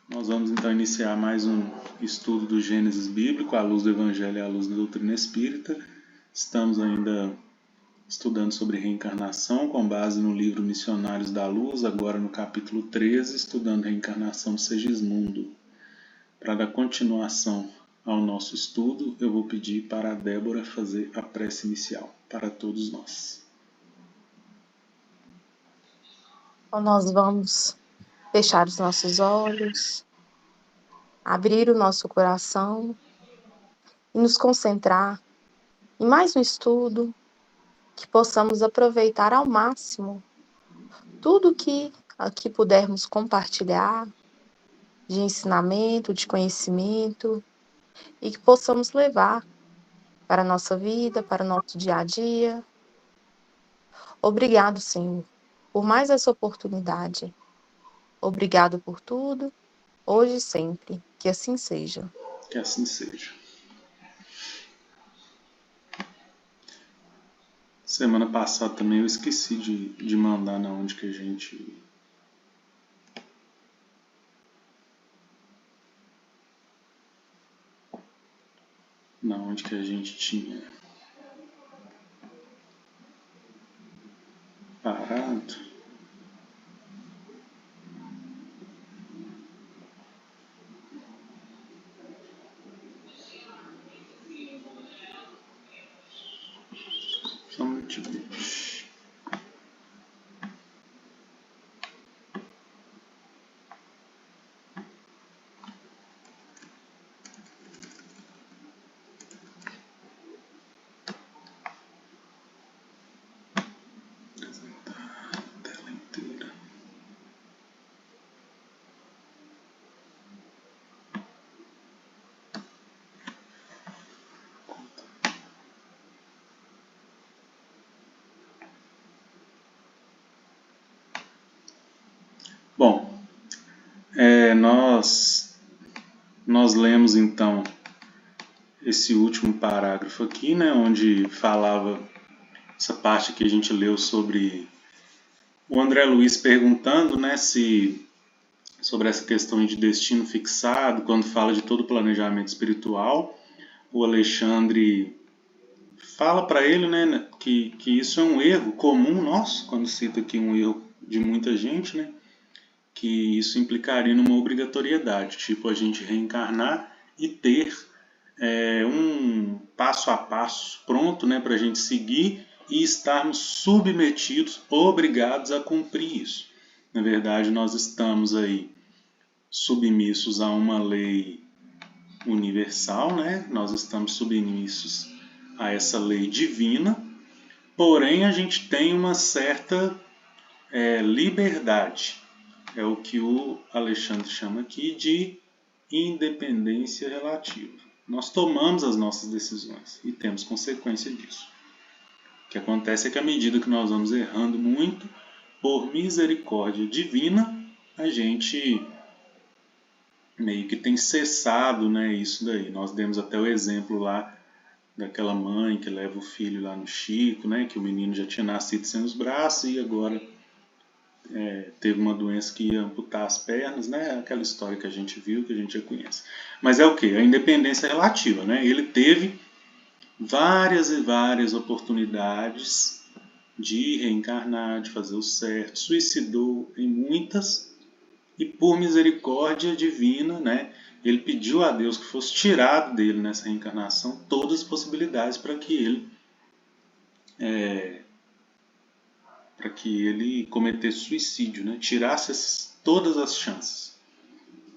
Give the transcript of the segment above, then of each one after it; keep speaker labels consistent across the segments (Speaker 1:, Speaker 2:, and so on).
Speaker 1: Nós vamos então iniciar mais um estudo do Gênesis bíblico, à luz do Evangelho e à luz da doutrina espírita. Estamos ainda estudando sobre reencarnação com base no livro Missionários da Luz, agora no capítulo 13, estudando reencarnação do Segismundo. Para dar continuação ao nosso estudo, eu vou pedir para a Débora fazer a prece inicial para todos nós.
Speaker 2: Então, nós vamos fechar os nossos olhos, abrir o nosso coração e nos concentrar em mais um estudo, que possamos aproveitar ao máximo tudo que aqui pudermos compartilhar de ensinamento, de conhecimento, e que possamos levar para a nossa vida, para o nosso dia a dia. Obrigado, Senhor, por mais essa oportunidade. Obrigado por tudo, hoje e sempre. Que assim seja.
Speaker 1: Que assim seja. Semana passada também eu esqueci de mandar na onde que a gente... tinha parado. Só um minutinho. Tela inteira. Bom, nós lemos então esse último parágrafo aqui, né, onde falava essa parte que a gente leu sobre o André Luiz perguntando, né, sobre essa questão de destino fixado, quando fala de todo o planejamento espiritual, o Alexandre fala para ele, né, que isso é um erro comum nosso, quando cita aqui um erro de muita gente, né, que isso implicaria numa obrigatoriedade, tipo a gente reencarnar e ter um passo a passo pronto, né, para a gente seguir e estarmos submetidos, obrigados a cumprir isso. Na verdade, nós estamos aí submissos a uma lei universal, né? Nós estamos submissos a essa lei divina, porém a gente tem uma certa liberdade. É o que o Alexandre chama aqui de independência relativa. Nós tomamos as nossas decisões e temos consequência disso. O que acontece é que à medida que nós vamos errando muito, por misericórdia divina, a gente meio que tem cessado, né, isso daí. Nós demos até o exemplo lá daquela mãe que leva o filho lá no Chico, né, que o menino já tinha nascido sem os braços e agora teve uma doença que ia amputar as pernas, né, aquela história que a gente viu, que a gente já conhece. Mas é o que? A independência relativa, né? Ele teve várias e várias oportunidades de reencarnar, de fazer o certo, suicidou em muitas e por misericórdia divina, né, ele pediu a Deus que fosse tirado dele nessa reencarnação todas as possibilidades para que ele cometesse suicídio, né, tirasse todas as chances.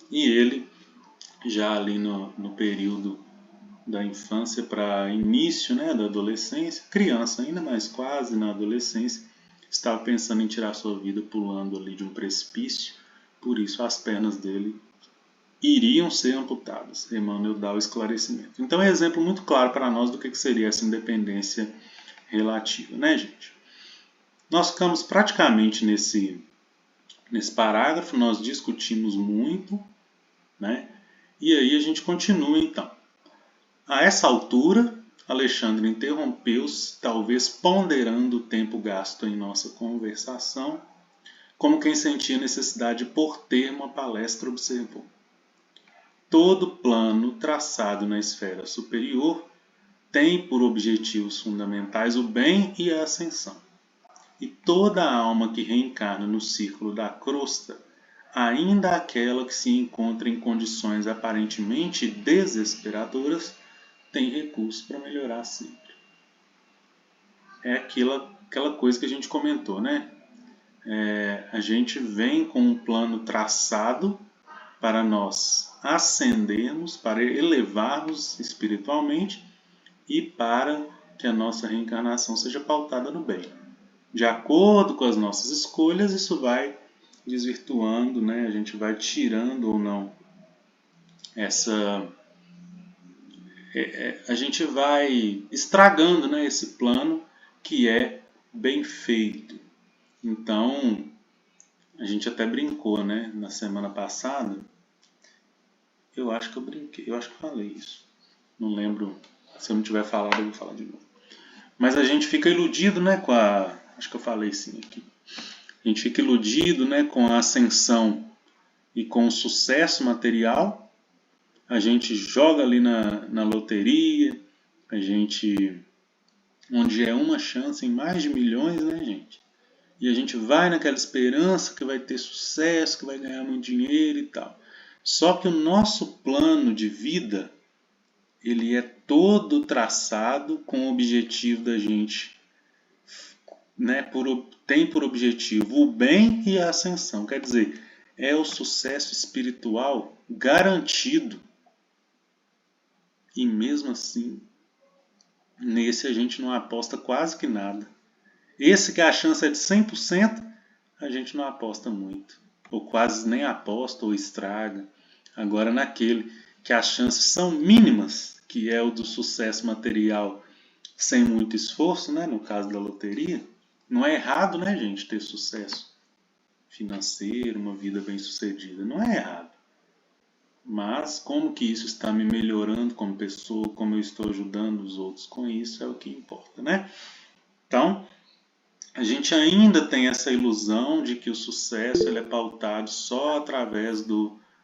Speaker 1: E ele, já ali no período da infância para início, né, da adolescência, criança ainda, mas quase na adolescência, estava pensando em tirar sua vida pulando ali de um precipício, por isso as pernas dele iriam ser amputadas. Emmanuel dá o esclarecimento. Então é um exemplo muito claro para nós do que seria essa independência relativa, né, gente? Nós ficamos praticamente nesse parágrafo, nós discutimos muito, né? E aí a gente continua então. A essa altura, Alexandre interrompeu-se, talvez ponderando o tempo gasto em nossa conversação, como quem sentia necessidade de pôr termo à palestra, observou. todo plano traçado na esfera superior tem por objetivos fundamentais o bem e a ascensão. E toda alma que reencarna no círculo da crosta, ainda aquela que se encontra em condições aparentemente desesperadoras, tem recursos para melhorar sempre. É aquela coisa que a gente comentou, né? A gente vem com um plano traçado para nós ascendermos, para elevarmos espiritualmente e para que a nossa reencarnação seja pautada no bem. De acordo com as nossas escolhas, isso vai desvirtuando, né? A gente vai tirando ou não a gente vai estragando, né, esse plano que é bem feito. Então, a gente até brincou, né, na semana passada. Eu acho que eu brinquei, eu acho que eu falei isso. Não lembro, se eu não tiver falado, eu vou falar de novo. Mas a gente fica iludido, né, com a... Acho que eu falei sim aqui. A gente fica iludido, né, com a ascensão e com o sucesso material. A gente joga ali na loteria, a gente... onde é uma chance em mais de milhões, né, gente? E a gente vai naquela esperança que vai ter sucesso, que vai ganhar muito dinheiro e tal. Só que o nosso plano de vida, ele é todo traçado com o objetivo da gente, né, tem por objetivo o bem e a ascensão. Quer dizer, é o sucesso espiritual garantido. E mesmo assim, nesse a gente não aposta quase que nada. Esse que a chance é de 100%, a gente não aposta muito. Ou quase nem aposta ou estraga. Agora naquele que as chances são mínimas, que é o do sucesso material sem muito esforço, né? No caso da loteria, não é errado, né, gente, ter sucesso financeiro, uma vida bem-sucedida. Não é errado. Mas como que isso está me melhorando como pessoa, como eu estou ajudando os outros com isso, é o que importa, né? Então, a gente ainda tem essa ilusão de que o sucesso ele é pautado só através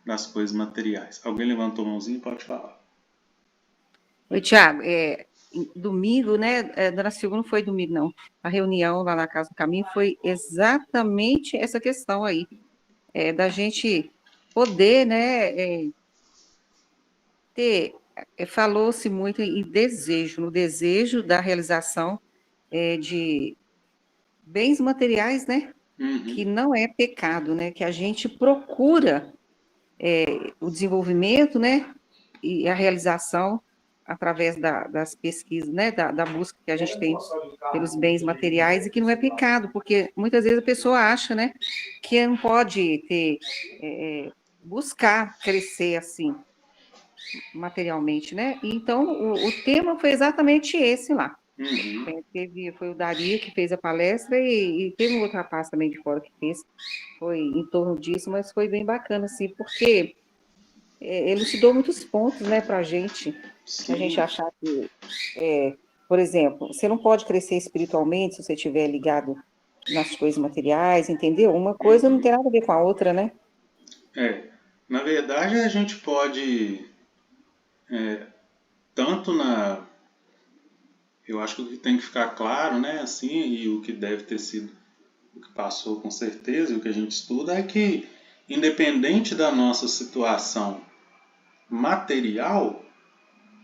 Speaker 1: das coisas materiais. Alguém levantou a mãozinha? Pode falar.
Speaker 3: Oi, Tiago, domingo, né? Na segunda não foi domingo, não. A reunião lá na Casa do Caminho foi exatamente essa questão aí, da gente poder, né, ter. Falou-se muito em desejo, no desejo da realização de bens materiais, né? Que não é pecado, né? Que a gente procura o desenvolvimento, né? E a realização através das pesquisas, né? Da busca que a gente tem pelos bens materiais e que não é pecado, porque muitas vezes a pessoa acha, né? Que não pode ter buscar crescer assim materialmente, né? Então o tema foi exatamente esse lá. Foi o Dari que fez a palestra e teve um outro rapaz também de fora que fez, foi em torno disso, mas foi bem bacana, assim, porque ele te deu muitos pontos, né, pra gente, a gente achar que, por exemplo, você não pode crescer espiritualmente se você estiver ligado nas coisas materiais, entendeu? Uma coisa não tem nada a ver com a outra, né?
Speaker 1: Na verdade a gente pode, tanto eu acho que o que tem que ficar claro, né, assim, e o que deve ter sido, o que passou com certeza, e o que a gente estuda é que, independente da nossa situação material,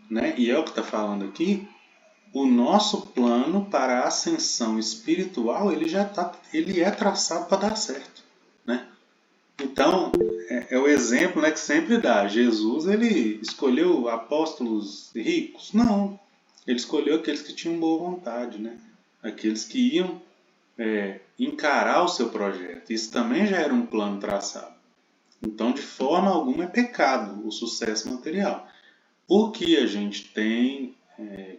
Speaker 1: né, e é o que está falando aqui, o nosso plano para a ascensão espiritual ele é traçado para dar certo, né? Então é o exemplo, né, que sempre dá. Jesus ele escolheu apóstolos ricos? Não, ele escolheu aqueles que tinham boa vontade, né? Aqueles que iam encarar o seu projeto. Isso também já era um plano traçado. Então, de forma alguma é pecado o sucesso material. O que a gente tem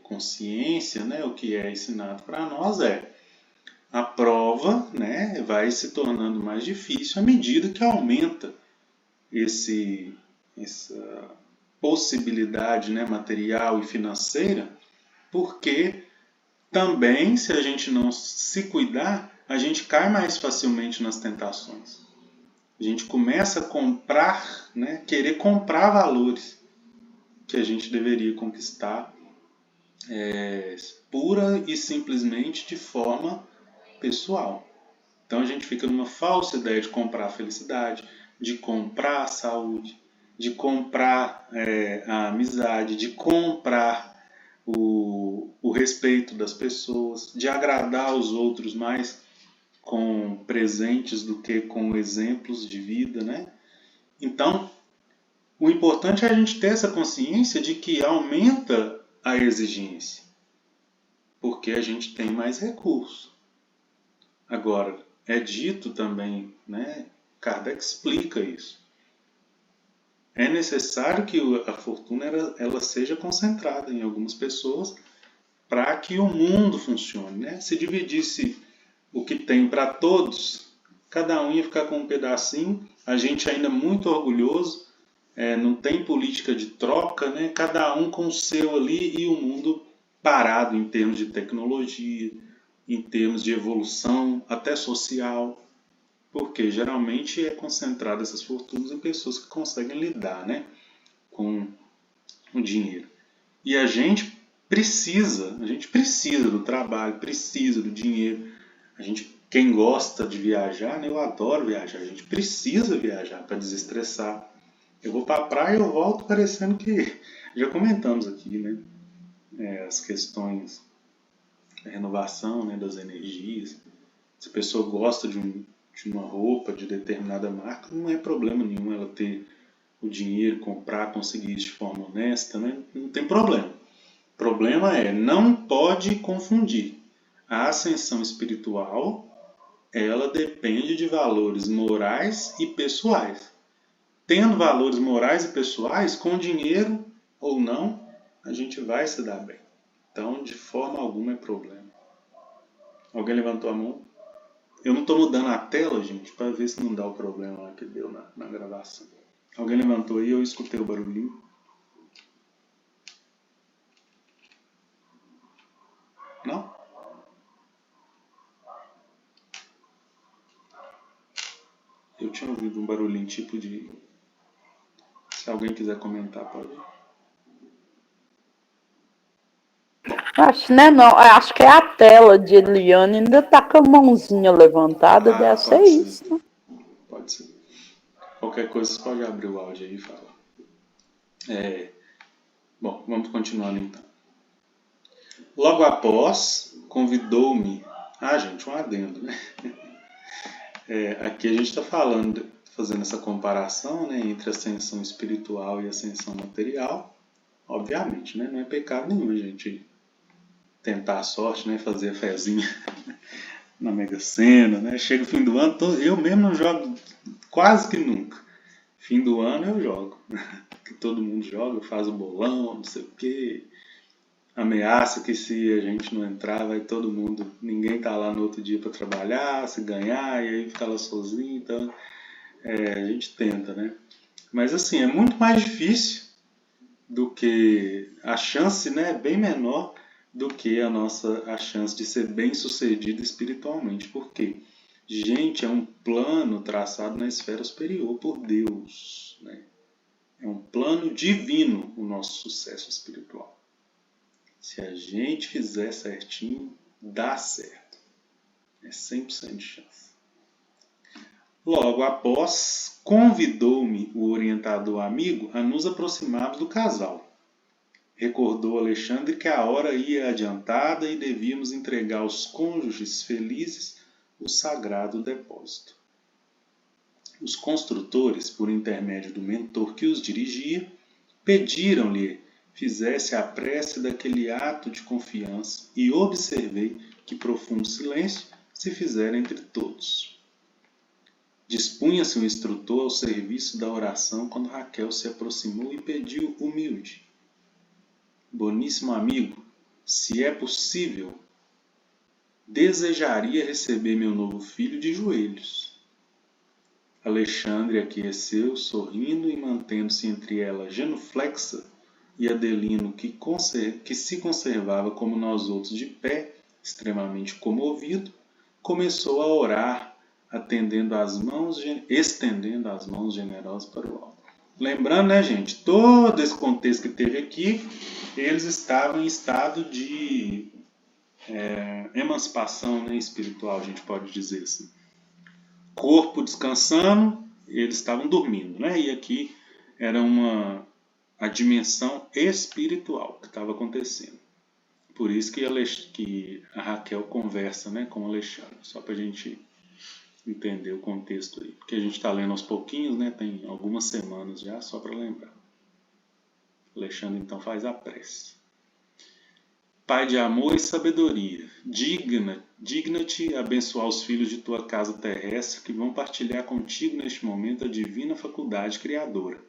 Speaker 1: consciência, né, o que é ensinado para nós a prova, né, vai se tornando mais difícil à medida que aumenta essa possibilidade, né, material e financeira, porque também, se a gente não se cuidar, a gente cai mais facilmente nas tentações. A gente começa a comprar, né, querer comprar valores que a gente deveria conquistar pura e simplesmente de forma pessoal. Então a gente fica numa falsa ideia de comprar a felicidade, de comprar a saúde, de comprar a amizade, de comprar o respeito das pessoas, de agradar os outros mais com presentes do que com exemplos de vida, né? Então, o importante é a gente ter essa consciência de que aumenta a exigência, porque a gente tem mais recursos. Agora, é dito também, né? Kardec explica isso. É necessário que a fortuna ela seja concentrada em algumas pessoas para que o mundo funcione, né? Se dividisse o que tem para todos, cada um ia ficar com um pedacinho. A gente ainda muito orgulhoso, não tem política de troca, né? Cada um com o seu ali e o mundo parado em termos de tecnologia, em termos de evolução, até social, porque geralmente é concentrado essas fortunas em pessoas que conseguem lidar, né, com o dinheiro. E a gente precisa do trabalho, precisa do dinheiro. Quem gosta de viajar, né, eu adoro viajar, a gente precisa viajar para desestressar. Eu vou para a praia e eu volto parecendo que já comentamos aqui, né, as questões da renovação, né, das energias. Se a pessoa gosta de uma roupa de determinada marca, não é problema nenhum ela ter o dinheiro, comprar, conseguir isso de forma honesta, né? Não tem problema. O problema é, não pode confundir. A ascensão espiritual, ela depende de valores morais e pessoais. Tendo valores morais e pessoais, com dinheiro ou não, a gente vai se dar bem. Então, de forma alguma é problema. Alguém levantou a mão? Eu não estou mudando a tela, gente, para ver se não dá o problema lá que deu na gravação. Alguém levantou aí, eu escutei o barulhinho. Não? Eu tinha ouvido um barulhinho tipo de... Se alguém quiser comentar, pode.
Speaker 4: Acho, né, não, acho que é a tela de Eliane, ainda tá com a mãozinha levantada, deve ser isso. Né?
Speaker 1: Pode ser. Qualquer coisa você pode abrir o áudio aí e falar. Bom, vamos continuando então. Logo após, convidou-me... gente, um adendo, né? Aqui a gente está fazendo essa comparação, né, entre ascensão espiritual e ascensão material. Obviamente, né, não é pecado nenhum a gente tentar a sorte, né, fazer a fezinha na Mega Sena, né? Chega o fim do ano, eu mesmo não jogo quase que nunca. Fim do ano eu jogo, que todo mundo joga, faz o bolão, não sei o quê. Ameaça que se a gente não entrar, vai todo mundo, ninguém tá lá no outro dia para trabalhar, se ganhar, e aí fica lá sozinho, então a gente tenta, né? Mas assim, é muito mais difícil do que a chance, né, é bem menor do que a chance de ser bem sucedido espiritualmente. Por quê? Gente, é um plano traçado na esfera superior por Deus, né? É um plano divino o nosso sucesso espiritual. Se a gente fizer certinho, dá certo. É 100% de chance. Logo após, convidou-me o orientador amigo a nos aproximarmos do casal. Recordou Alexandre que a hora ia adiantada e devíamos entregar aos cônjuges felizes o sagrado depósito. Os construtores, por intermédio do mentor que os dirigia, pediram-lhe fizesse a prece daquele ato de confiança e observei que profundo silêncio se fizera entre todos. Dispunha-se o instrutor ao serviço da oração quando Raquel se aproximou e pediu humilde: Boníssimo amigo, se é possível, desejaria receber meu novo filho de joelhos. Alexandre aqueceu, sorrindo e mantendo-se entre ela genuflexa e Adelino, que se conservava como nós outros de pé, extremamente comovido, começou a orar estendendo as mãos generosas para o alto. Lembrando, né, gente, todo esse contexto que teve aqui, eles estavam em estado de emancipação, né, espiritual, a gente pode dizer assim. Corpo descansando, eles estavam dormindo, né? E aqui era a dimensão espiritual que estava acontecendo. Por isso que a Raquel conversa, né, com o Alexandre, só para a gente entender o contexto aí. Porque a gente está lendo aos pouquinhos, né, tem algumas semanas já, só para lembrar. O Alexandre então faz a prece. Pai de amor e sabedoria, digna-te abençoar os filhos de tua casa terrestre que vão partilhar contigo neste momento a divina faculdade criadora.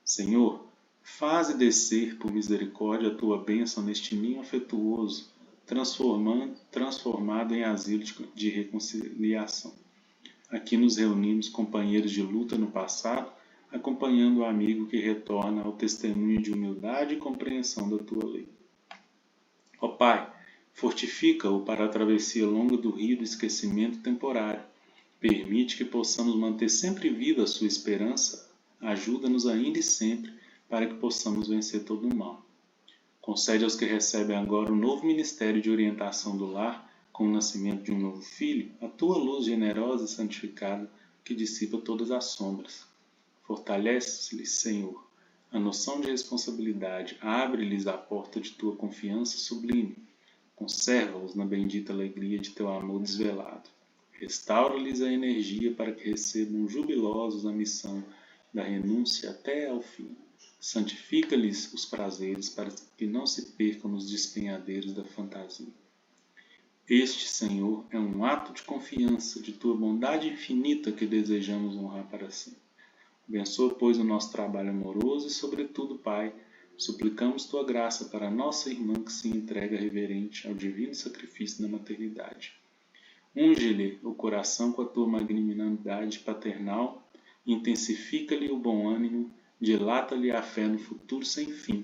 Speaker 1: Senhor, faze descer por misericórdia a tua bênção neste ninho afetuoso, transformado em asilo de reconciliação. Aqui nos reunimos companheiros de luta no passado, acompanhando o amigo que retorna ao testemunho de humildade e compreensão da tua lei. Ó Pai, fortifica-o para a travessia longa do rio do esquecimento temporário. Permite que possamos manter sempre viva a sua esperança. Ajuda-nos ainda e sempre para que possamos vencer todo o mal. Concede aos que recebem agora o novo ministério de orientação do lar, com o nascimento de um novo filho, a tua luz generosa e santificada que dissipa todas as sombras. Fortalece-lhes, Senhor, a noção de responsabilidade, abre-lhes a porta de tua confiança sublime. Conserva-os na bendita alegria de teu amor desvelado. Restaura-lhes a energia para que recebam jubilosos a missão da renúncia até ao fim. Santifica-lhes os prazeres para que não se percam nos despenhadeiros da fantasia. Este, Senhor, é um ato de confiança de tua bondade infinita que desejamos honrar para sempre. Abençoa, pois, o nosso trabalho amoroso e, sobretudo, Pai, suplicamos tua graça para a nossa irmã que se entrega reverente ao divino sacrifício da maternidade. Unge-lhe o coração com a tua magnanimidade paternal, intensifica-lhe o bom ânimo, dilata-lhe a fé no futuro sem fim.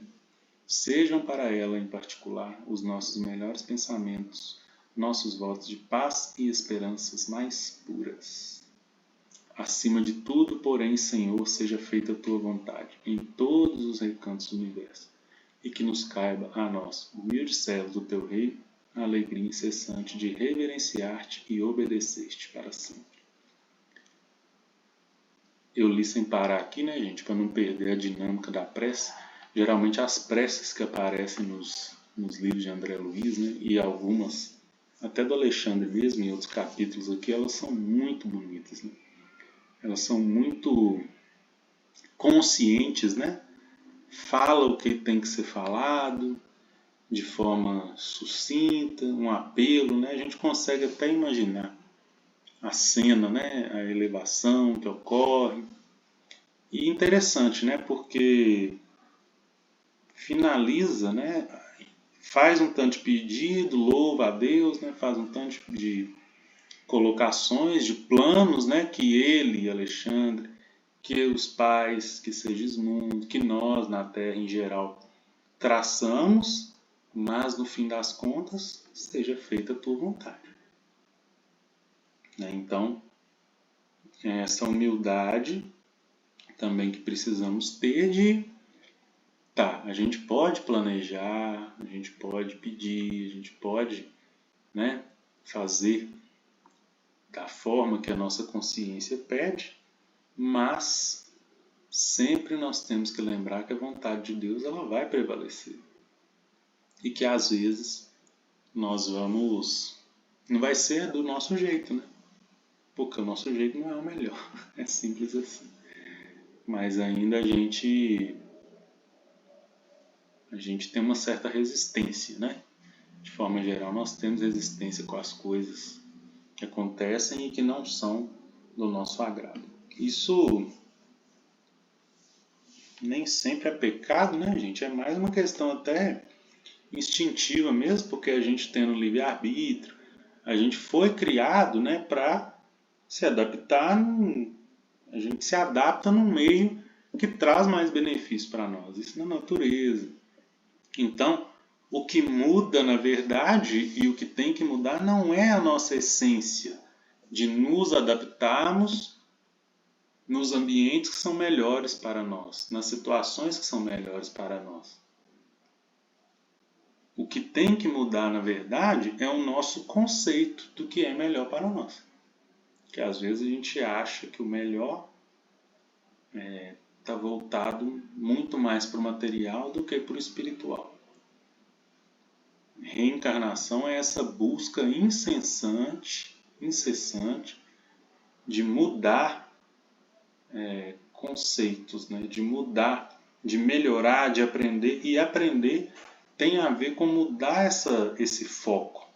Speaker 1: Sejam para ela, em particular, os nossos melhores pensamentos, nossos votos de paz e esperanças mais puras. Acima de tudo, porém, Senhor, seja feita a tua vontade em todos os recantos do universo, e que nos caiba a nós, humildes servos do teu reino, a alegria incessante de reverenciar-te e obedecer-te para sempre. Eu li sem parar aqui, né, gente, para não perder a dinâmica da prece. Geralmente as preces que aparecem nos livros de André Luiz, né, e algumas, até do Alexandre mesmo, em outros capítulos aqui, elas são muito bonitas, né? Elas são muito conscientes, né? Fala o que tem que ser falado de forma sucinta, um apelo, né? A gente consegue até imaginar a cena, né? A elevação que ocorre. E interessante, né? Porque finaliza, né? Faz um tanto de pedido, louva a Deus, né? Faz um tanto de colocações, de planos, né? Que ele, Alexandre, que os pais, que Segismundo, que nós na Terra em geral traçamos, mas no fim das contas seja feita a tua vontade. Né? Então, essa humildade também que precisamos ter de, a gente pode planejar, a gente pode pedir, a gente pode, né, fazer da forma que a nossa consciência pede, mas sempre nós temos que lembrar que a vontade de Deus ela vai prevalecer. E que às vezes nós vamos... Não vai ser do nosso jeito, né? Porque o nosso jeito não é o melhor. É simples assim. Mas ainda a gente tem uma certa resistência, né? De forma geral, nós temos resistência com as coisas que acontecem e que não são do nosso agrado. Isso nem sempre é pecado, né, gente? É mais uma questão até instintiva mesmo, porque a gente tem um livre-arbítrio, a gente foi criado, né, para se adaptar, a gente se adapta num meio que traz mais benefício para nós, isso na natureza. Então, o que muda na verdade e o que tem que mudar não é a nossa essência, de nos adaptarmos nos ambientes que são melhores para nós, nas situações que são melhores para nós. O que tem que mudar, na verdade, é o nosso conceito do que é melhor para nós. Que às vezes a gente acha que o melhor está voltado muito mais para o material do que para o espiritual. Reencarnação é essa busca incessante de mudar conceitos, né? De mudar, de melhorar, de aprender. E aprender tem a ver com mudar esse foco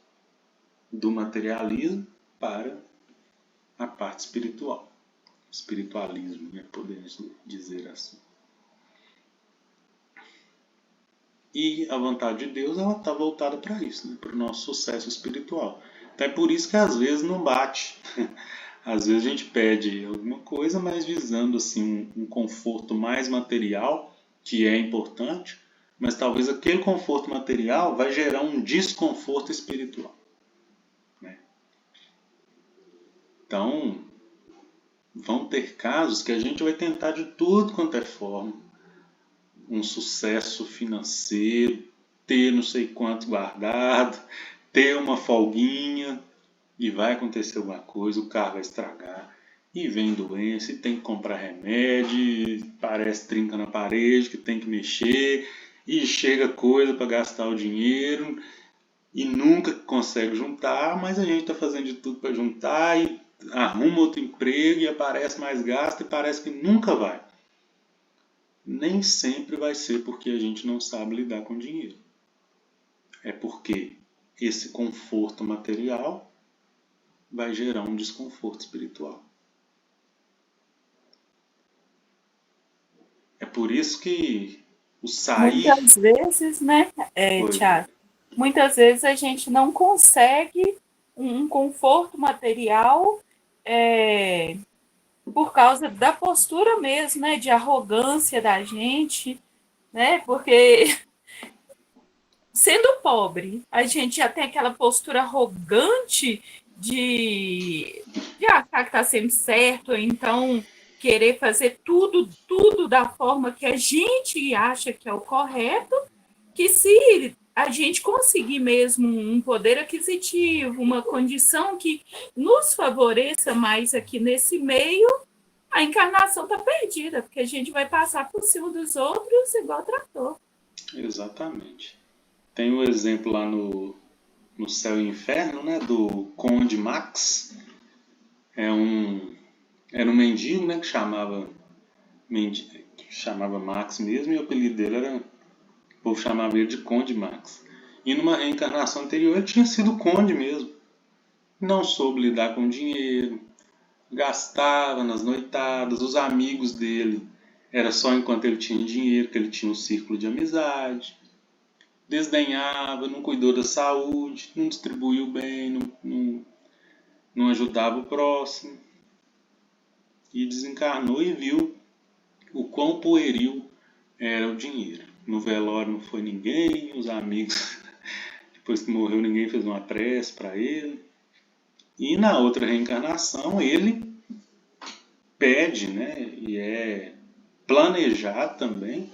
Speaker 1: do materialismo para a parte espiritual. Espiritualismo, né? Podemos dizer assim. E a vontade de Deus está voltada para isso, né? Para o nosso sucesso espiritual. Então é por isso que às vezes não bate. Às vezes a gente pede alguma coisa, mas visando assim, um conforto mais material, que é importante, mas talvez aquele conforto material vai gerar um desconforto espiritual. Né? Então, vão ter casos que a gente vai tentar de tudo quanto é forma, um sucesso financeiro, ter não sei quanto guardado, ter uma folguinha, e vai acontecer alguma coisa, o carro vai estragar, e vem doença, e tem que comprar remédio, e parece trinca na parede, que tem que mexer, e chega coisa para gastar o dinheiro, e nunca consegue juntar, mas a gente está fazendo de tudo para juntar, e arruma outro emprego, e aparece mais gasto, e parece que nunca vai. Nem sempre vai ser porque a gente não sabe lidar com dinheiro. É porque esse conforto material vai gerar um desconforto espiritual. É por isso que o sair...
Speaker 4: Muitas vezes, né, Thiago? Muitas vezes a gente não consegue um conforto material por causa da postura mesmo, né, de arrogância da gente, né, porque sendo pobre, a gente já tem aquela postura arrogante de achar que está sempre certo, ou então querer fazer tudo da forma que a gente acha que é o correto, que se a gente conseguir mesmo um poder aquisitivo, uma condição que nos favoreça mais aqui nesse meio, a encarnação está perdida, porque a gente vai passar por cima dos outros igual trator.
Speaker 1: Exatamente. Tem o exemplo lá no Céu e Inferno, né, do Conde Max. Era um mendigo, né, que chamava Max mesmo, e o apelido dele era... O povo chamava ele de Conde Max. E numa reencarnação anterior ele tinha sido conde mesmo. Não soube lidar com dinheiro, gastava nas noitadas, os amigos dele era só enquanto ele tinha dinheiro, que ele tinha um círculo de amizade. Desdenhava, não cuidou da saúde, não distribuiu bem, não ajudava o próximo. E desencarnou e viu o quão pueril era o dinheiro. No velório não foi ninguém, os amigos, depois que morreu, ninguém fez uma prece para ele. E na outra reencarnação ele pede, né, e é planejado também,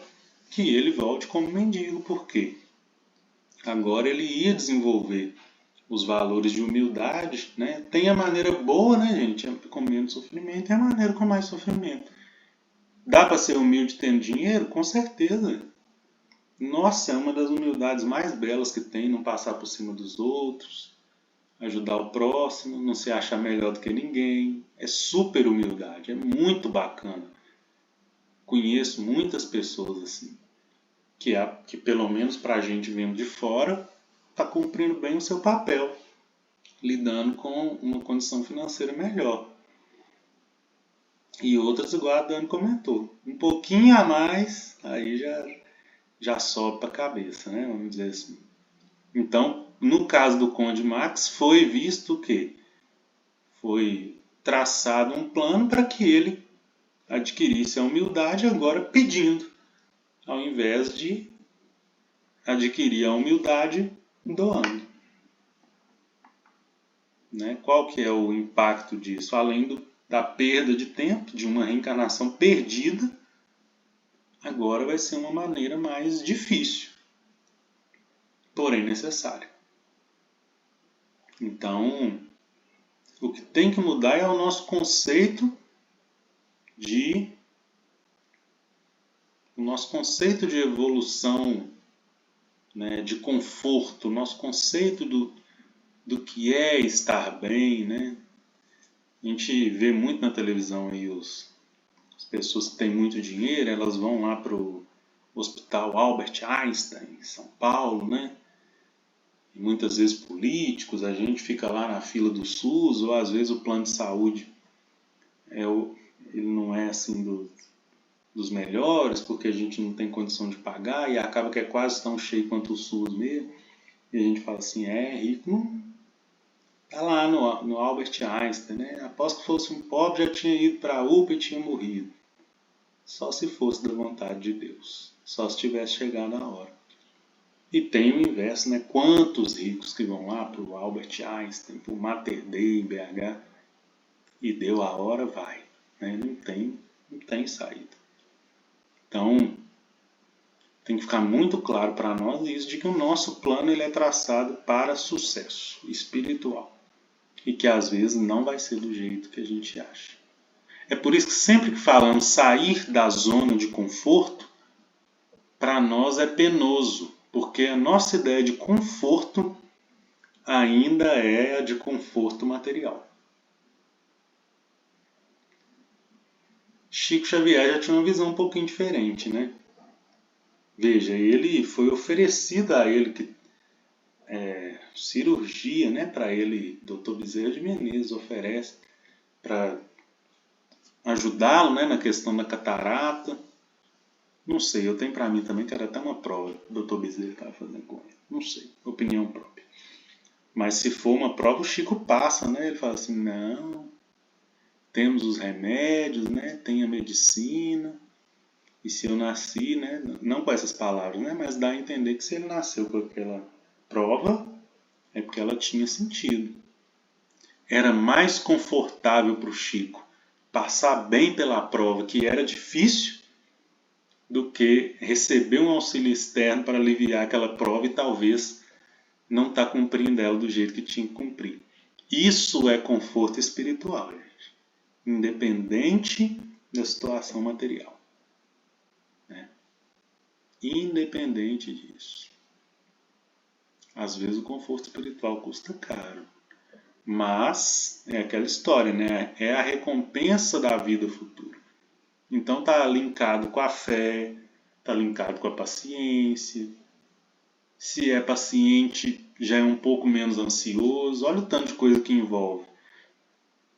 Speaker 1: que ele volte como mendigo. Por quê? Agora ele ia desenvolver os valores de humildade, né? Tem a maneira boa, né, gente, com menos sofrimento, e a maneira com mais sofrimento. Dá para ser humilde tendo dinheiro? Com certeza. Nossa, é uma das humildades mais belas que tem, não passar por cima dos outros, ajudar o próximo, não se achar melhor do que ninguém. É super humildade, é muito bacana. Conheço muitas pessoas assim, que pelo menos para a gente vendo de fora, está cumprindo bem o seu papel, lidando com uma condição financeira melhor. E outras, igual a Dani comentou, um pouquinho a mais, aí já sobe para a cabeça, né? Vamos dizer assim. Então, no caso do Conde Max, foi visto que foi traçado um plano para que ele adquirisse a humildade agora pedindo, ao invés de adquirir a humildade doando. né? Qual que é o impacto disso? Além da perda de tempo, de uma reencarnação perdida, agora vai ser uma maneira mais difícil, porém necessária. Então, o que tem que mudar é o nosso conceito de evolução, né, de conforto, o nosso conceito do que é estar bem, né? A gente vê muito na televisão aí as pessoas que têm muito dinheiro, elas vão lá para o Hospital Albert Einstein, em São Paulo, né? E muitas vezes políticos, a gente fica lá na fila do SUS, ou às vezes o plano de saúde ele não é assim dos melhores, porque a gente não tem condição de pagar, e acaba que é quase tão cheio quanto o SUS mesmo. E a gente fala assim, rico não tá lá no Albert Einstein, né? Após que fosse um pobre, já tinha ido para a UPA e tinha morrido. Só se fosse da vontade de Deus. Só se tivesse chegado a hora. E tem o inverso, né? Quantos ricos que vão lá para o Albert Einstein, para o Mater Dei em BH, e deu a hora, vai. Né? Não tem saída. Então, tem que ficar muito claro para nós isso, de que o nosso plano ele é traçado para sucesso espiritual. E que às vezes não vai ser do jeito que a gente acha. É por isso que sempre que falamos sair da zona de conforto, para nós é penoso, porque a nossa ideia de conforto ainda é a de conforto material. Chico Xavier já tinha uma visão um pouquinho diferente, né? Veja, ele foi oferecido a ele cirurgia, né? Para ele, Dr. Bezerra de Menezes oferece para ajudá-lo, né? Na questão da catarata. Não sei, eu tenho para mim também que era até uma prova que o Dr. Bezerra estava fazendo com ele. Não sei, opinião própria. Mas se for uma prova, o Chico passa, né? Ele fala assim, não, temos os remédios, né? Tem a medicina. E se eu nasci, né? Não com essas palavras, né? Mas dá a entender que se ele nasceu com aquela prova, é porque ela tinha sentido. Era mais confortável para o Chico passar bem pela prova, que era difícil, do que receber um auxílio externo para aliviar aquela prova e talvez não estar cumprindo ela do jeito que tinha que cumprir. Isso é conforto espiritual, gente. Independente da situação material. Né? Independente disso. Às vezes o conforto espiritual custa caro. Mas é aquela história, né? É a recompensa da vida futura. Então está linkado com a fé, está linkado com a paciência. Se é paciente, já é um pouco menos ansioso. Olha o tanto de coisa que envolve.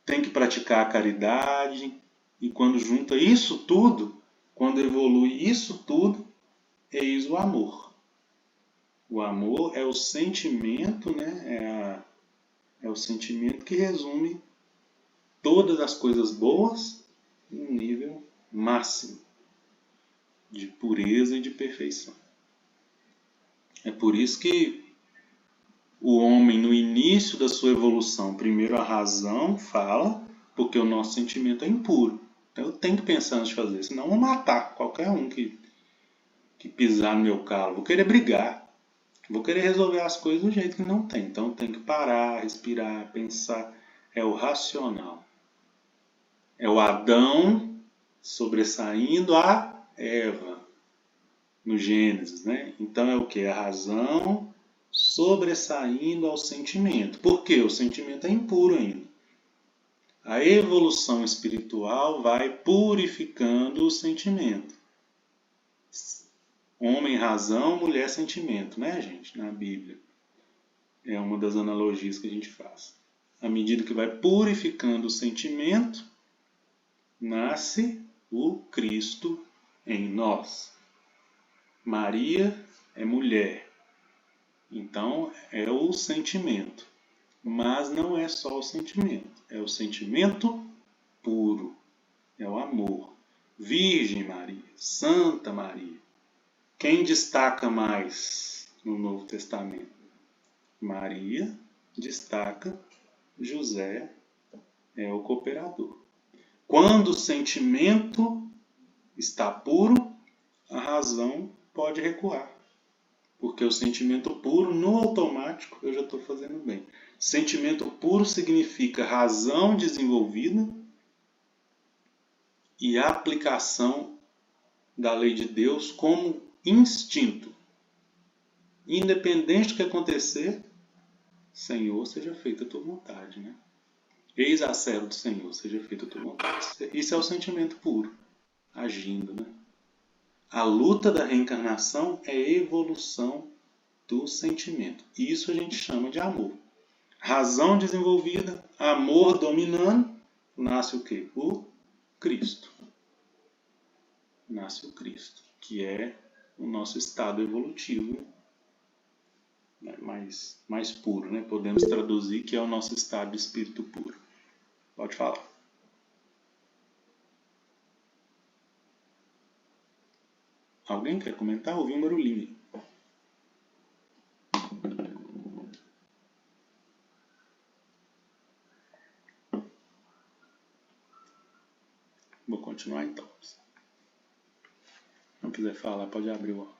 Speaker 1: Tem que praticar a caridade. E quando junta isso tudo, quando evolui isso tudo, eis o amor. O amor é o sentimento, né? É o sentimento que resume todas as coisas boas em um nível máximo de pureza e de perfeição. É por isso que o homem, no início da sua evolução, primeiro a razão fala, porque o nosso sentimento é impuro. Então eu tenho que pensar antes de fazer, senão eu vou matar qualquer um que pisar no meu calo. Vou querer brigar, vou querer resolver as coisas do jeito que não tem. Então eu tenho que parar, respirar, pensar. É o racional. É o Adão sobressaindo a Eva no Gênesis, né? Então é o que? A razão sobressaindo ao sentimento. Por quê? O sentimento é impuro ainda. A evolução espiritual vai purificando o sentimento. Homem, razão, mulher, sentimento, né, gente? Na Bíblia. É uma das analogias que a gente faz. À medida que vai purificando o sentimento, nasce o Cristo em nós. Maria é mulher. Então, é o sentimento. Mas não é só o sentimento. É o sentimento puro. É o amor. Virgem Maria, Santa Maria. Quem destaca mais no Novo Testamento? Maria destaca José é o cooperador. Quando o sentimento está puro, a razão pode recuar. Porque o sentimento puro, no automático, eu já estou fazendo bem. Sentimento puro significa razão desenvolvida e aplicação da lei de Deus como instinto. Independente do que acontecer, Senhor, seja feita a tua vontade, né? Eis a serva do Senhor, seja feita a tua vontade. Isso é o sentimento puro, agindo, né? A luta da reencarnação é a evolução do sentimento. Isso a gente chama de amor. Razão desenvolvida, amor dominando, nasce o quê? O Cristo. Nasce o Cristo, que é o nosso estado evolutivo, né? mais puro, né? Podemos traduzir que é o nosso estado de espírito puro. Pode falar. Alguém quer comentar? Ouvi um barulhinho. Vou continuar então. Se não quiser falar, pode abrir o áudio.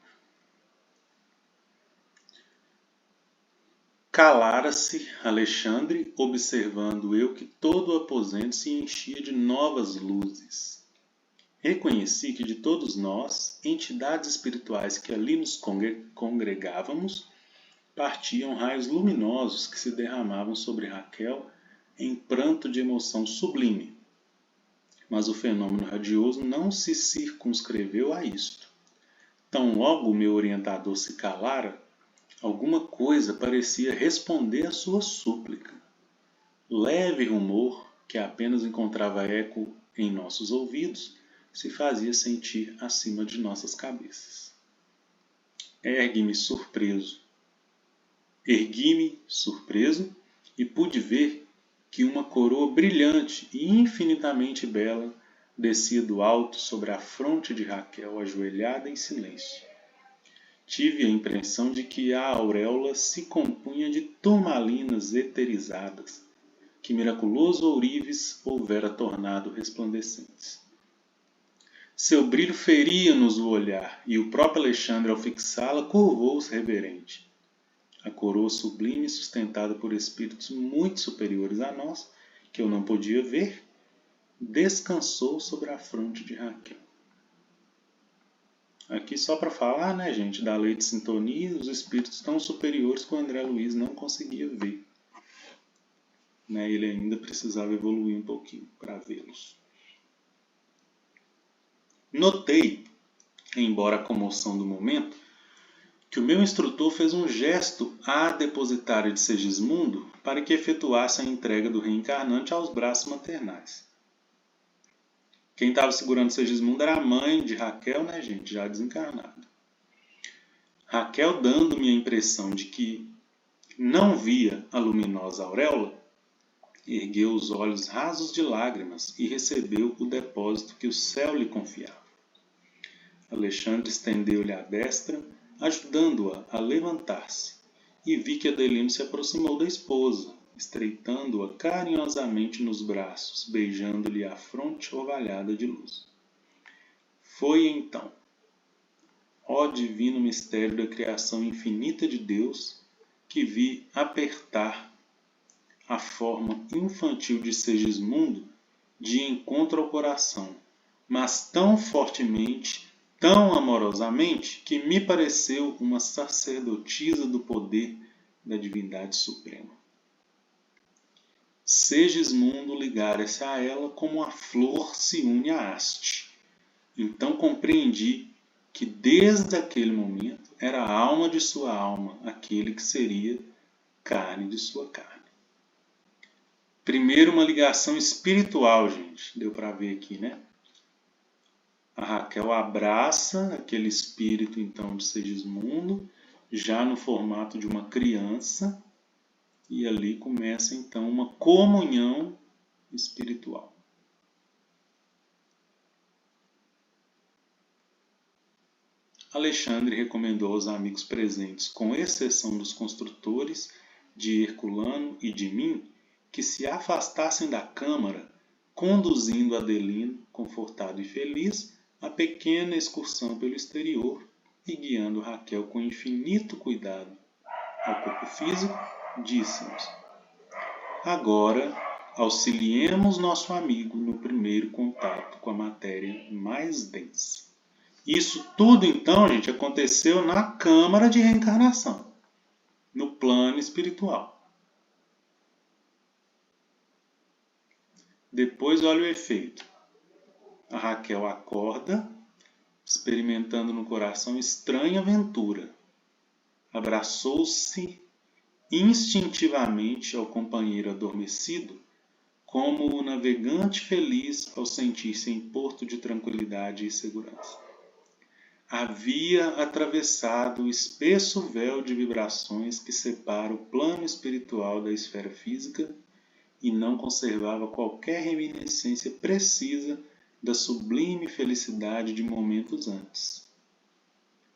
Speaker 1: Calara-se Alexandre, observando eu que todo o aposento se enchia de novas luzes. Reconheci que de todos nós, entidades espirituais que ali nos congregávamos, partiam raios luminosos que se derramavam sobre Raquel em pranto de emoção sublime. Mas o fenômeno radioso não se circunscreveu a isto. Tão logo o meu orientador se calara, alguma coisa parecia responder à sua súplica. Leve rumor, que apenas encontrava eco em nossos ouvidos, se fazia sentir acima de nossas cabeças. Ergui-me surpreso e pude ver que uma coroa brilhante e infinitamente bela descia do alto sobre a fronte de Raquel ajoelhada em silêncio. Tive a impressão de que a auréola se compunha de turmalinas eterizadas, que miraculoso ourives houvera tornado resplandecentes. Seu brilho feria-nos o olhar, e o próprio Alexandre, ao fixá-la, curvou-se reverente. A coroa sublime, sustentada por espíritos muito superiores a nós, que eu não podia ver, descansou sobre a fronte de Raquel. Aqui só para falar, né, gente, da lei de sintonia, os espíritos tão superiores que o André Luiz não conseguia ver. Né, ele ainda precisava evoluir um pouquinho para vê-los. Notei, embora a comoção do momento, que o meu instrutor fez um gesto à depositária de Segismundo para que efetuasse a entrega do reencarnante aos braços maternais. Quem estava segurando Segismundo era a mãe de Raquel, né, gente, já desencarnada. Raquel, dando-me a impressão de que não via a luminosa auréola, ergueu os olhos rasos de lágrimas e recebeu o depósito que o céu lhe confiava. Alexandre estendeu-lhe a destra, ajudando-a a levantar-se, e vi que Adelino se aproximou da esposa, estreitando-a carinhosamente nos braços, beijando-lhe a fronte orvalhada de luz. Foi então, ó divino mistério da criação infinita de Deus, que vi apertar a forma infantil de Segismundo de encontro ao coração, mas tão fortemente, tão amorosamente, que me pareceu uma sacerdotisa do poder da divindade suprema. Segismundo ligara-se a ela como a flor se une à haste. Então compreendi que desde aquele momento era a alma de sua alma, aquele que seria carne de sua carne. Primeiro uma ligação espiritual, gente, deu para ver aqui, né? A Raquel abraça aquele espírito, então, de Segismundo, já no formato de uma criança, e ali começa, então, uma comunhão espiritual. Alexandre recomendou aos amigos presentes, com exceção dos construtores, de Herculano e de mim, que se afastassem da câmara, conduzindo Adelino, confortado e feliz, a pequena excursão pelo exterior e guiando Raquel com infinito cuidado ao corpo físico, disse-nos: agora auxiliemos nosso amigo no primeiro contato com a matéria mais densa. Isso tudo, então, gente, aconteceu na câmara de reencarnação, no plano espiritual. Depois, olha o efeito. A Raquel acorda, experimentando no coração estranha aventura. Abraçou-se instintivamente ao companheiro adormecido, como o navegante feliz ao sentir-se em porto de tranquilidade e segurança. Havia atravessado o espesso véu de vibrações que separa o plano espiritual da esfera física e não conservava qualquer reminiscência precisa da sublime felicidade de momentos antes.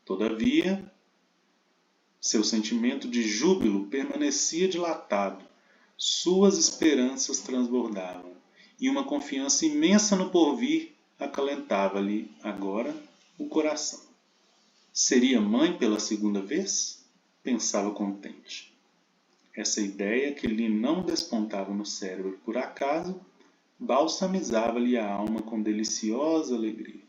Speaker 1: Todavia, seu sentimento de júbilo permanecia dilatado, suas esperanças transbordavam, e uma confiança imensa no porvir acalentava-lhe agora o coração. Seria mãe pela segunda vez? Pensava contente. Essa ideia, que lhe não despontava no cérebro por acaso, balsamizava-lhe a alma com deliciosa alegria.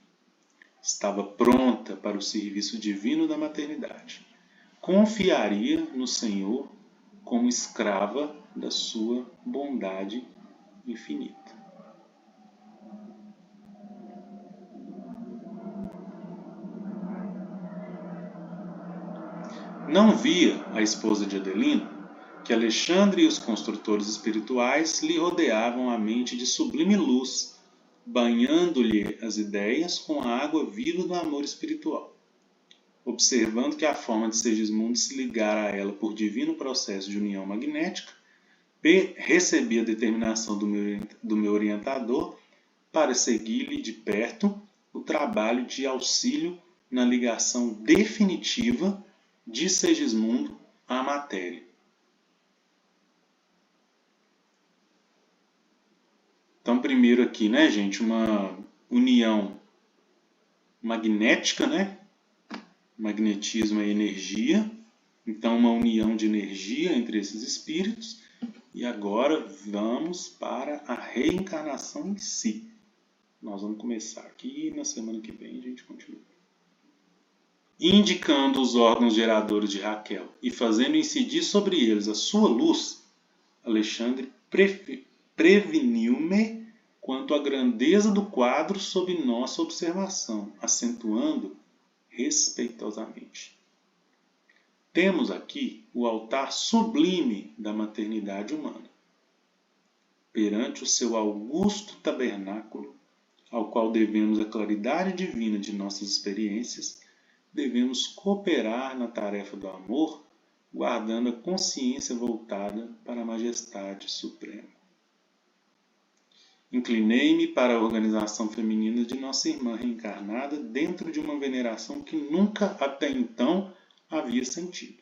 Speaker 1: Estava pronta para o serviço divino da maternidade. Confiaria no Senhor como escrava da sua bondade infinita. Não via a esposa de Adelino que Alexandre e os construtores espirituais lhe rodeavam a mente de sublime luz, banhando-lhe as ideias com a água viva do amor espiritual. Observando que a forma de Segismundo se ligara a ela por divino processo de união magnética, recebi a determinação do meu orientador para seguir-lhe de perto o trabalho de auxílio na ligação definitiva de Segismundo à matéria. Então, primeiro aqui, né, gente, uma união magnética, né? Magnetismo é energia, então uma união de energia entre esses espíritos. E agora vamos para a reencarnação em si. Nós vamos começar aqui, na semana que vem a gente continua. Indicando os órgãos geradores de Raquel e fazendo incidir sobre eles a sua luz, Alexandre preveniu-me quanto à grandeza do quadro sob nossa observação, acentuando respeitosamente. Temos aqui o altar sublime da maternidade humana. Perante o seu augusto tabernáculo, ao qual devemos a claridade divina de nossas experiências, devemos cooperar na tarefa do amor, guardando a consciência voltada para a majestade suprema. Inclinei-me para a organização feminina de nossa irmã reencarnada dentro de uma veneração que nunca até então havia sentido.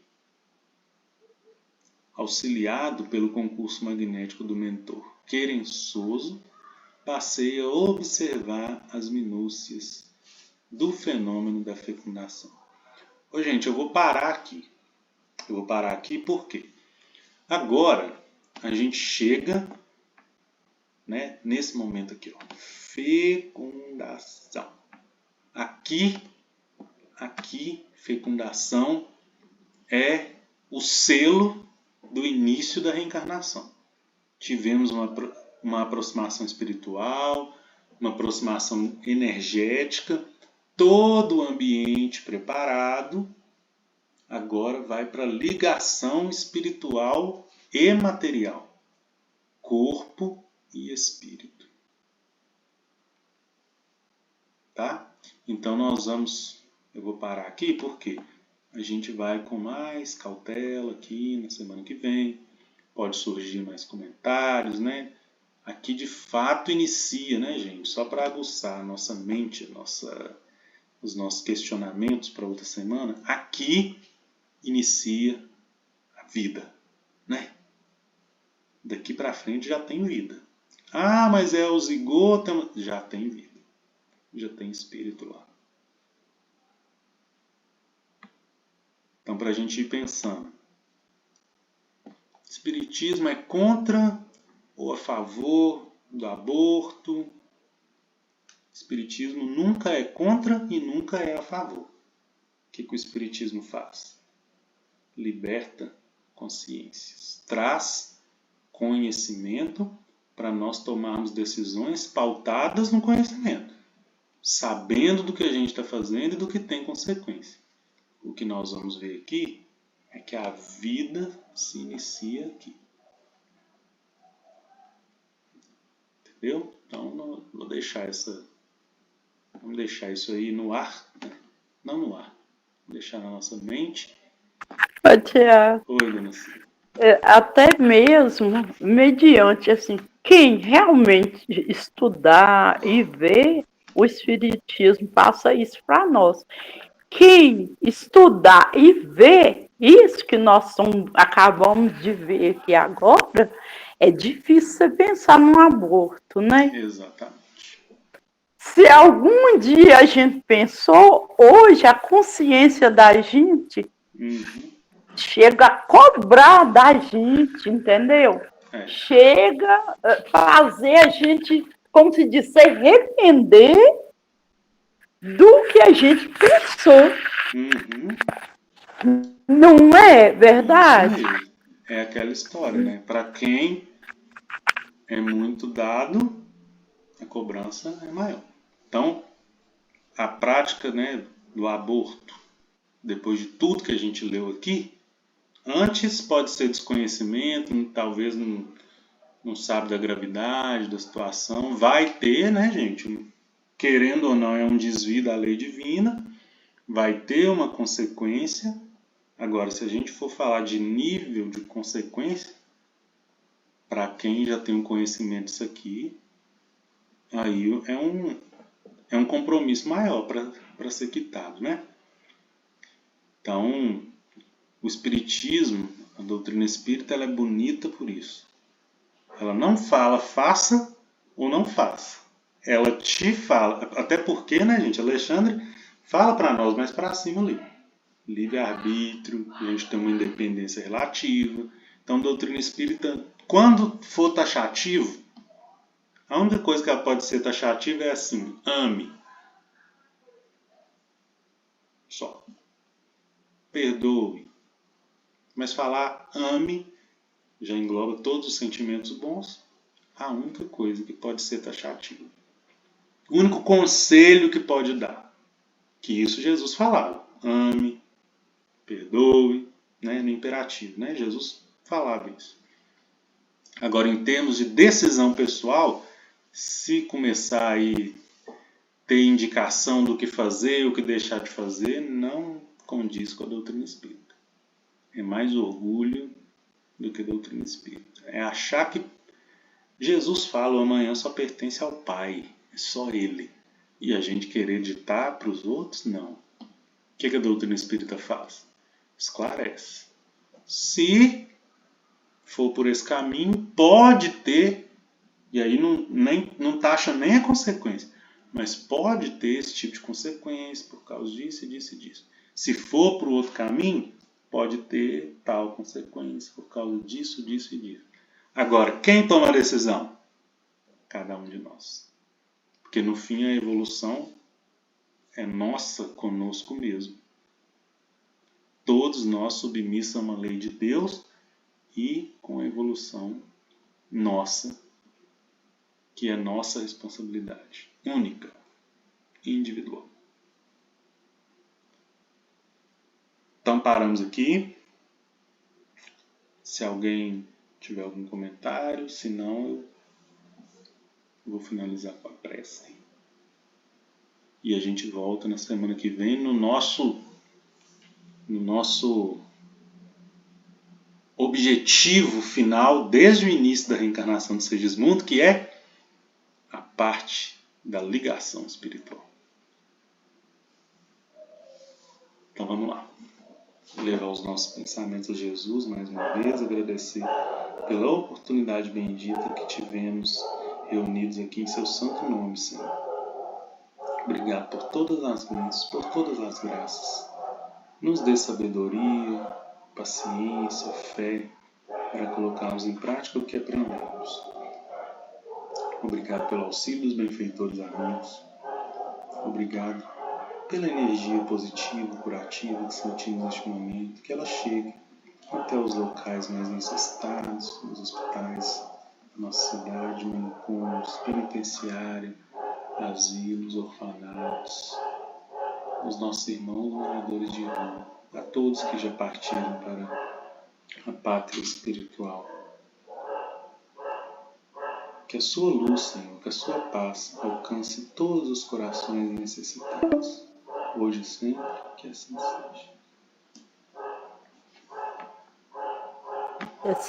Speaker 1: Auxiliado pelo concurso magnético do mentor querençoso, passei a observar as minúcias do fenômeno da fecundação. Ô, gente, eu vou parar aqui. Por quê? Agora a gente chega, né, nesse momento aqui, ó, fecundação. Aqui, fecundação é o selo do início da reencarnação. Tivemos uma aproximação espiritual, uma aproximação energética, todo o ambiente preparado, agora vai para a ligação espiritual e material, corpo e espírito. Tá? Então eu vou parar aqui porque a gente vai com mais cautela aqui na semana que vem. Pode surgir mais comentários, né? Aqui de fato inicia, né, gente? Só para aguçar a nossa mente, os nossos questionamentos para outra semana. Aqui inicia a vida, né? Daqui para frente já tem vida. Ah, mas é o zigoto, já tem vida. Já tem espírito lá. Então, para a gente ir pensando, espiritismo é contra ou a favor do aborto? Espiritismo nunca é contra e nunca é a favor. O que o espiritismo faz? Liberta consciências, traz conhecimento para nós tomarmos decisões pautadas no conhecimento, sabendo do que a gente está fazendo e do que tem consequência. O que nós vamos ver aqui é que a vida se inicia aqui. Entendeu? Então, vamos deixar isso aí no ar, né? Não no ar. Vamos deixar na nossa mente.
Speaker 5: Ô, Tiago,
Speaker 1: Oi, dona Cida.
Speaker 5: até mesmo mediante, assim, quem realmente estudar e ver, o Espiritismo passa isso para nós. Quem estudar e ver isso que nós acabamos de ver aqui agora, é difícil você pensar num aborto, né?
Speaker 1: Exatamente.
Speaker 5: Se algum dia a gente pensou, hoje a consciência da gente chega a cobrar da gente, entendeu?
Speaker 1: É.
Speaker 5: Chega a fazer a gente, como se diz, se arrepender do que a gente pensou. Não é verdade?
Speaker 1: Isso mesmo. É aquela história, né? Para quem é muito dado, a cobrança é maior. Então, a prática, né, do aborto, depois de tudo que a gente leu aqui, antes pode ser desconhecimento, talvez não sabe da gravidade, da situação. Vai ter, né, gente? Querendo ou não, é um desvio da lei divina. Vai ter uma consequência. Agora, se a gente for falar de nível de consequência, para quem já tem um conhecimento disso aqui, aí é um compromisso maior para ser quitado, né? Então, o espiritismo, a doutrina espírita, ela é bonita por isso. Ela não fala faça ou não faça. Ela te fala, até porque, né, gente, Alexandre fala para nós mais para cima ali. Livre-arbítrio, a gente tem uma independência relativa. Então, doutrina espírita, quando for taxativo, a única coisa que ela pode ser taxativa é assim: ame. Só. Perdoe. Mas falar ame já engloba todos os sentimentos bons. A única coisa que pode ser taxativa. O único conselho que pode dar. Que isso Jesus falava. Ame, perdoe, né? No imperativo, né? Jesus falava isso. Agora, em termos de decisão pessoal, se começar aí ter indicação do que fazer, o que deixar de fazer, não condiz com a doutrina espírita. É mais orgulho do que doutrina espírita. É achar que Jesus fala: o amanhã só pertence ao Pai, é só Ele. E a gente querer ditar para os outros, não. O que a doutrina espírita faz? Esclarece. Se for por esse caminho, pode ter, e aí não taxa nem a consequência, mas pode ter esse tipo de consequência por causa disso e disso e disso. Se for para o outro caminho, pode ter tal consequência por causa disso, disso e disso. Agora, quem toma a decisão? Cada um de nós. Porque no fim a evolução é nossa conosco mesmo. Todos nós submissos a uma lei de Deus e com a evolução nossa, que é nossa responsabilidade, única, individual. Então paramos aqui. Se alguém tiver algum comentário, se não, eu vou finalizar com a prece. E a gente volta na semana que vem no nosso objetivo final, desde o início da reencarnação do Segismundo, que é a parte da ligação espiritual. Então vamos lá. levar os nossos pensamentos a Jesus mais uma vez, agradecer pela oportunidade bendita que tivemos reunidos aqui em seu santo nome, Senhor. Obrigado por todas as bênçãos, por todas as graças. Nos dê sabedoria, paciência, fé, para colocarmos em prática o que aprendemos. Obrigado pelo auxílio dos benfeitores amigos. Obrigado pela energia positiva, curativa que sentimos neste momento, que ela chegue até os locais mais necessitados, os hospitais da nossa cidade, manicômios, penitenciária, asilos, orfanatos, os nossos irmãos moradores de rua, a todos que já partiram para a pátria espiritual. Que a sua luz, Senhor, que a sua paz alcance todos os corações necessitados, hoje e sempre, que assim seja.